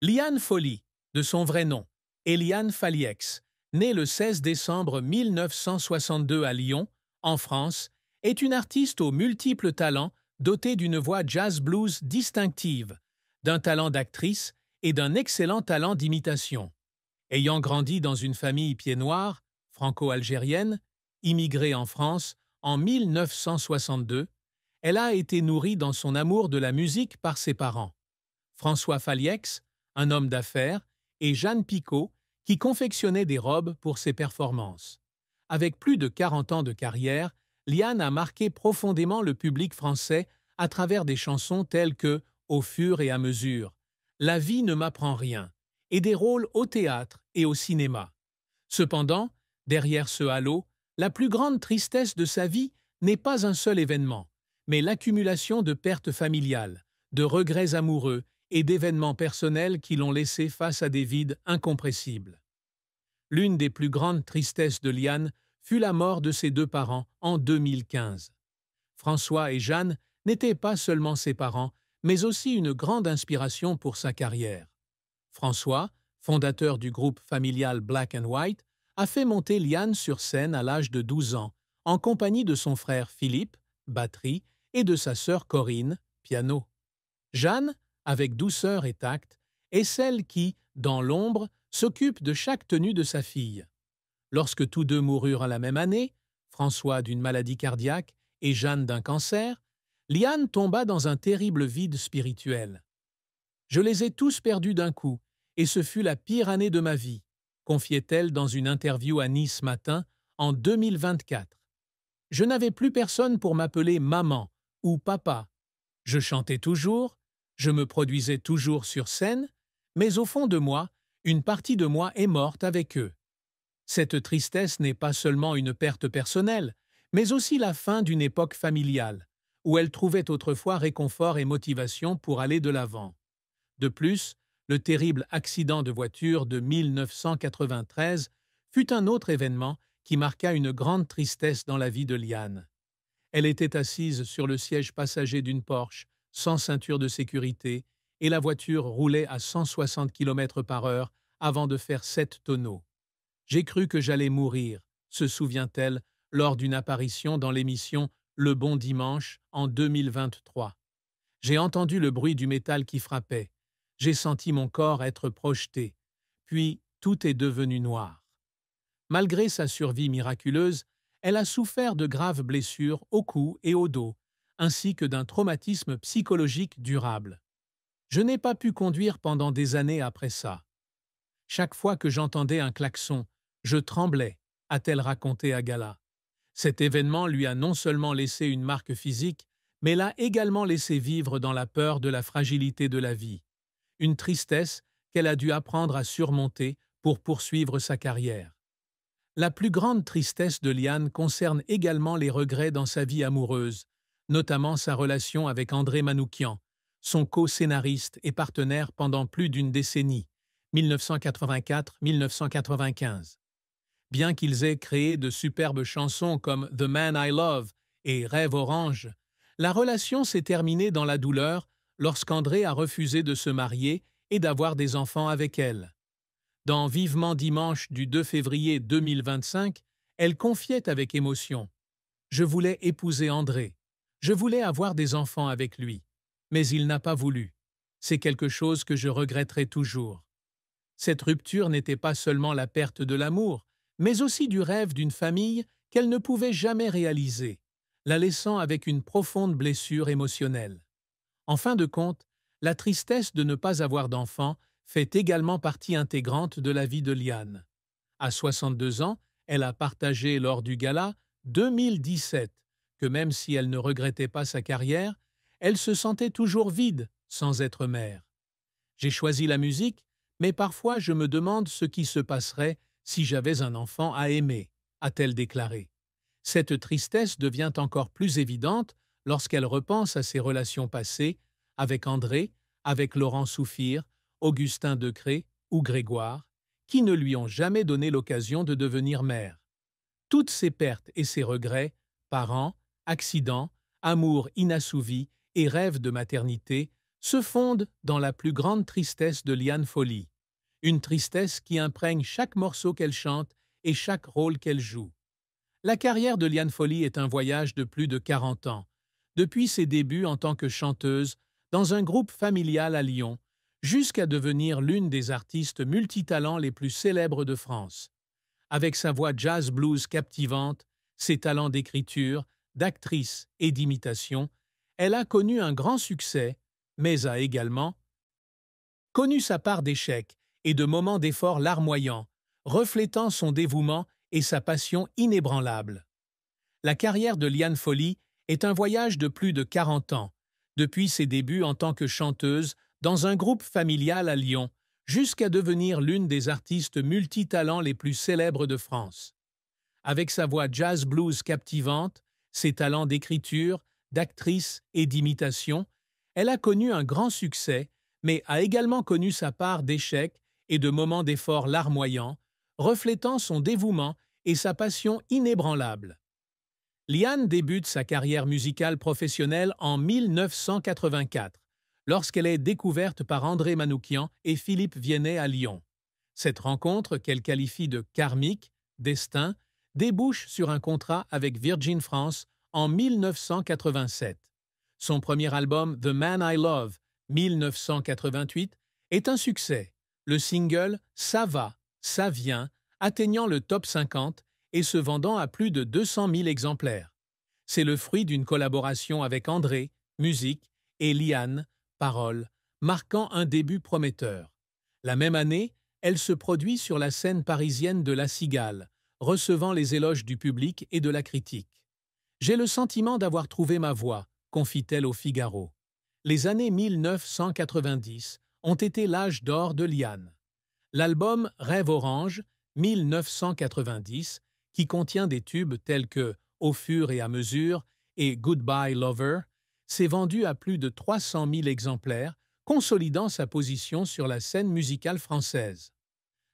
Liane Folly, de son vrai nom, Eliane Faliex, née le 16 décembre 1962 à Lyon, en France, est une artiste aux multiples talents dotée d'une voix jazz-blues distinctive, d'un talent d'actrice et d'un excellent talent d'imitation. Ayant grandi dans une famille pied-noir, franco-algérienne, immigrée en France en 1962, elle a été nourrie dans son amour de la musique par ses parents. François Faliex, un homme d'affaires, et Jeanne Picot, qui confectionnait des robes pour ses performances. Avec plus de 40 ans de carrière, Liane a marqué profondément le public français à travers des chansons telles que Au fur et à mesure, La vie ne m'apprend rien, et des rôles au théâtre et au cinéma. Cependant, derrière ce halo, la plus grande tristesse de sa vie n'est pas un seul événement, mais l'accumulation de pertes familiales, de regrets amoureux et d'événements personnels qui l'ont laissé face à des vides incompressibles. L'une des plus grandes tristesses de Liane fut la mort de ses deux parents en 2015. François et Jeanne n'étaient pas seulement ses parents, mais aussi une grande inspiration pour sa carrière. François, fondateur du groupe familial Black and White, a fait monter Liane sur scène à l'âge de 12 ans, en compagnie de son frère Philippe, batterie, et de sa sœur Corinne, piano. Jeanne, avec douceur et tact, est celle qui, dans l'ombre, s'occupe de chaque tenue de sa fille. Lorsque tous deux moururent la même année, François d'une maladie cardiaque et Jeanne d'un cancer, Liane tomba dans un terrible vide spirituel. « Je les ai tous perdus d'un coup, et ce fut la pire année de ma vie », confiait-elle dans une interview à Nice Matin en 2024. « Je n'avais plus personne pour m'appeler maman ou papa. Je chantais toujours, je me produisais toujours sur scène, mais au fond de moi, une partie de moi est morte avec eux. Cette tristesse n'est pas seulement une perte personnelle, mais aussi la fin d'une époque familiale, où elle trouvait autrefois réconfort et motivation pour aller de l'avant. De plus, le terrible accident de voiture de 1993 fut un autre événement qui marqua une grande tristesse dans la vie de Liane. Elle était assise sur le siège passager d'une Porsche, sans ceinture de sécurité, et la voiture roulait à 160 km/h avant de faire 7 tonneaux. « J'ai cru que j'allais mourir », se souvient-elle lors d'une apparition dans l'émission Le Bon Dimanche en 2023. « J'ai entendu le bruit du métal qui frappait. J'ai senti mon corps être projeté. Puis tout est devenu noir. » Malgré sa survie miraculeuse, elle a souffert de graves blessures au cou et au dos, ainsi que d'un traumatisme psychologique durable. « Je n'ai pas pu conduire pendant des années après ça. Chaque fois que j'entendais un klaxon, je tremblais, a-t-elle raconté à Gala. Cet événement lui a non seulement laissé une marque physique, mais l'a également laissé vivre dans la peur de la fragilité de la vie. Une tristesse qu'elle a dû apprendre à surmonter pour poursuivre sa carrière. La plus grande tristesse de Liane concerne également les regrets dans sa vie amoureuse, notamment sa relation avec André Manoukian, son co-scénariste et partenaire pendant plus d'une décennie, 1984-1995. Bien qu'ils aient créé de superbes chansons comme The Man I Love et Rêve Orange, la relation s'est terminée dans la douleur lorsqu'André a refusé de se marier et d'avoir des enfants avec elle. Dans Vivement dimanche du 2 février 2025, elle confiait avec émotion « Je voulais épouser André. Je voulais avoir des enfants avec lui. Mais il n'a pas voulu. C'est quelque chose que je regretterai toujours. » Cette rupture n'était pas seulement la perte de l'amour, mais aussi du rêve d'une famille qu'elle ne pouvait jamais réaliser, la laissant avec une profonde blessure émotionnelle. En fin de compte, la tristesse de ne pas avoir d'enfant fait également partie intégrante de la vie de Liane. À 62 ans, elle a partagé lors du gala 2017 que même si elle ne regrettait pas sa carrière, elle se sentait toujours vide sans être mère. « J'ai choisi la musique, mais parfois je me demande ce qui se passerait si j'avais un enfant à aimer », a-t-elle déclaré. Cette tristesse devient encore plus évidente lorsqu'elle repense à ses relations passées avec André, avec Laurent Souffire, Augustin Decré ou Grégoire, qui ne lui ont jamais donné l'occasion de devenir mère. Toutes ces pertes et ces regrets, parents, accidents, amour inassouvi et rêves de maternité, se fonde dans la plus grande tristesse de Liane Folly, une tristesse qui imprègne chaque morceau qu'elle chante et chaque rôle qu'elle joue. La carrière de Liane Folly est un voyage de plus de 40 ans, depuis ses débuts en tant que chanteuse dans un groupe familial à Lyon, jusqu'à devenir l'une des artistes multitalents les plus célèbres de France. Avec sa voix jazz-blues captivante, ses talents d'écriture, d'actrice et d'imitation, elle a connu un grand succès, mais a également connu sa part d'échecs et de moments d'efforts larmoyants, reflétant son dévouement et sa passion inébranlable. La carrière de Liane Folly est un voyage de plus de 40 ans, depuis ses débuts en tant que chanteuse dans un groupe familial à Lyon, jusqu'à devenir l'une des artistes multitalents les plus célèbres de France. Avec sa voix jazz-blues captivante, ses talents d'écriture, d'actrice et d'imitation, elle a connu un grand succès, mais a également connu sa part d'échecs et de moments d'efforts larmoyants, reflétant son dévouement et sa passion inébranlable. Liane débute sa carrière musicale professionnelle en 1984, lorsqu'elle est découverte par André Manoukian et Philippe Viennet à Lyon. Cette rencontre, qu'elle qualifie de karmique, destin, débouche sur un contrat avec Virgin France en 1987. Son premier album The Man I Love, 1988, est un succès. Le single Ça va, ça vient, atteignant le top 50 et se vendant à plus de 200 000 exemplaires. C'est le fruit d'une collaboration avec André, musique, et Liane, paroles, marquant un début prometteur. La même année, elle se produit sur la scène parisienne de La Cigale, recevant les éloges du public et de la critique. « J'ai le sentiment d'avoir trouvé ma voie », confie-t-elle au Figaro. Les années 1990 ont été l'âge d'or de Liane. L'album Rêve Orange, 1990, qui contient des tubes tels que Au fur et à mesure et Goodbye Lover, s'est vendu à plus de 300 000 exemplaires, consolidant sa position sur la scène musicale française.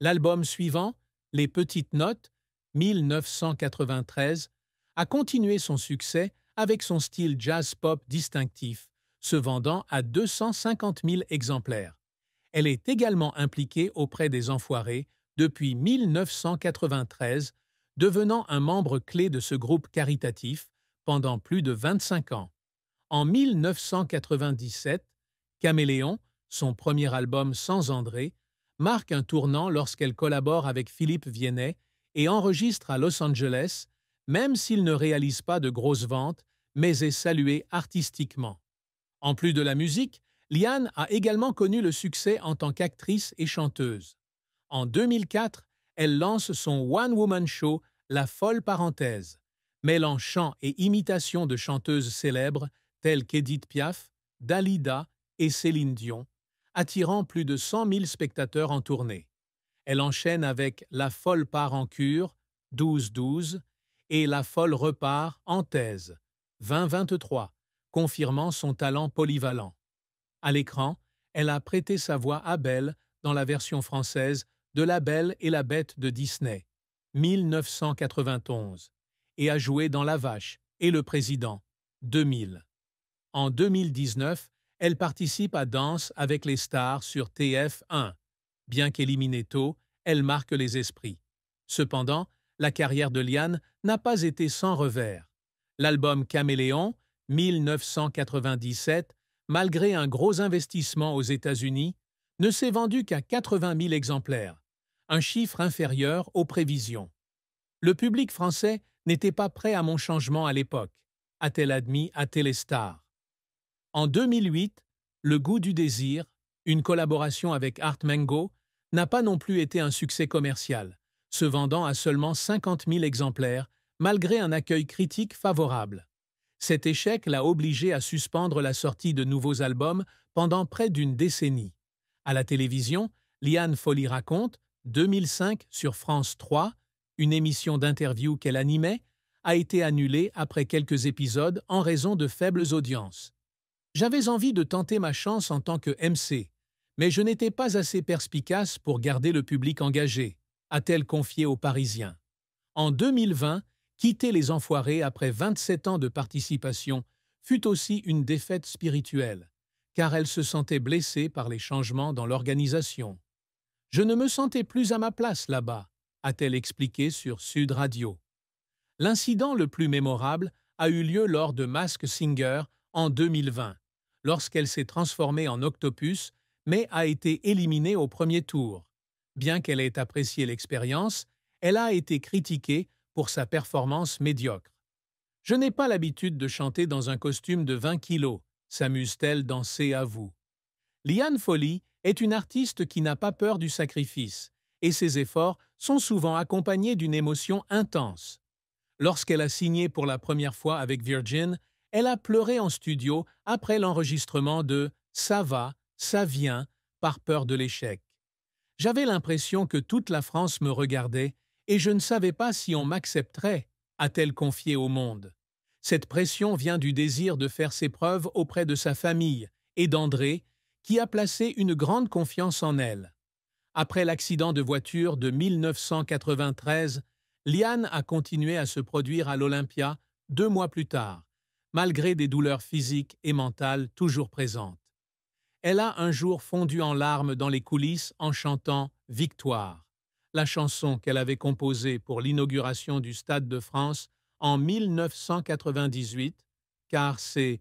L'album suivant, Les Petites Notes, 1993, a continué son succès avec son style jazz-pop distinctif, se vendant à 250 000 exemplaires. Elle est également impliquée auprès des Enfoirés depuis 1993, devenant un membre clé de ce groupe caritatif pendant plus de 25 ans. En 1997, Caméléon, son premier album sans André, marque un tournant lorsqu'elle collabore avec Philippe Viennet et enregistre à Los Angeles, même s'il ne réalise pas de grosses ventes, mais est salué artistiquement. En plus de la musique, Liane a également connu le succès en tant qu'actrice et chanteuse. En 2004, elle lance son one-woman show La Folle Parenthèse, mêlant chant et imitation de chanteuses célèbres telles qu'Édith Piaf, Dalida et Céline Dion, attirant plus de 100 000 spectateurs en tournée. Elle enchaîne avec La Folle part en cure, 12-12, et La Folle repart en thèse, 20-23, confirmant son talent polyvalent. À l'écran, elle a prêté sa voix à Belle dans la version française de La Belle et la Bête de Disney, 1991, et a joué dans La Vache et le Président, 2000. En 2019, elle participe à Danse avec les stars sur TF1. Bien qu'éliminée tôt, elle marque les esprits. Cependant, la carrière de Liane n'a pas été sans revers. L'album Caméléon, 1997, malgré un gros investissement aux États-Unis, ne s'est vendu qu'à 80 000 exemplaires, un chiffre inférieur aux prévisions. Le public français n'était pas prêt à mon changement à l'époque, a-t-elle admis à Téléstar. En 2008, Le Goût du désir, une collaboration avec Art Mengo, n'a pas non plus été un succès commercial, se vendant à seulement 50 000 exemplaires, malgré un accueil critique favorable. Cet échec l'a obligé à suspendre la sortie de nouveaux albums pendant près d'une décennie. À la télévision, Liane Folly raconte, 2005 sur France 3, une émission d'interview qu'elle animait, a été annulée après quelques épisodes en raison de faibles audiences. J'avais envie de tenter ma chance en tant que MC, mais je n'étais pas assez perspicace pour garder le public engagé, a-t-elle confié aux Parisiens. En 2020, quitter les Enfoirés après 27 ans de participation fut aussi une défaite spirituelle, car elle se sentait blessée par les changements dans l'organisation. « Je ne me sentais plus à ma place là-bas », a-t-elle expliqué sur Sud Radio. L'incident le plus mémorable a eu lieu lors de Masked Singer en 2020, lorsqu'elle s'est transformée en octopus, mais a été éliminée au premier tour. Bien qu'elle ait apprécié l'expérience, elle a été critiquée pour sa performance médiocre. « Je n'ai pas l'habitude de chanter dans un costume de 20 kilos », s'amuse-t-elle dans C'est à vous. Liane Folly est une artiste qui n'a pas peur du sacrifice, et ses efforts sont souvent accompagnés d'une émotion intense. Lorsqu'elle a signé pour la première fois avec Virgin, elle a pleuré en studio après l'enregistrement de « Ça va, ça vient » par peur de l'échec. « J'avais l'impression que toute la France me regardait et je ne savais pas si on m'accepterait », a-t-elle confié au Monde. Cette pression vient du désir de faire ses preuves auprès de sa famille et d'André, qui a placé une grande confiance en elle. Après l'accident de voiture de 1993, Liane a continué à se produire à l'Olympia 2 mois plus tard, malgré des douleurs physiques et mentales toujours présentes. Elle a un jour fondu en larmes dans les coulisses en chantant « Victoire », la chanson qu'elle avait composée pour l'inauguration du Stade de France en 1998, car c'est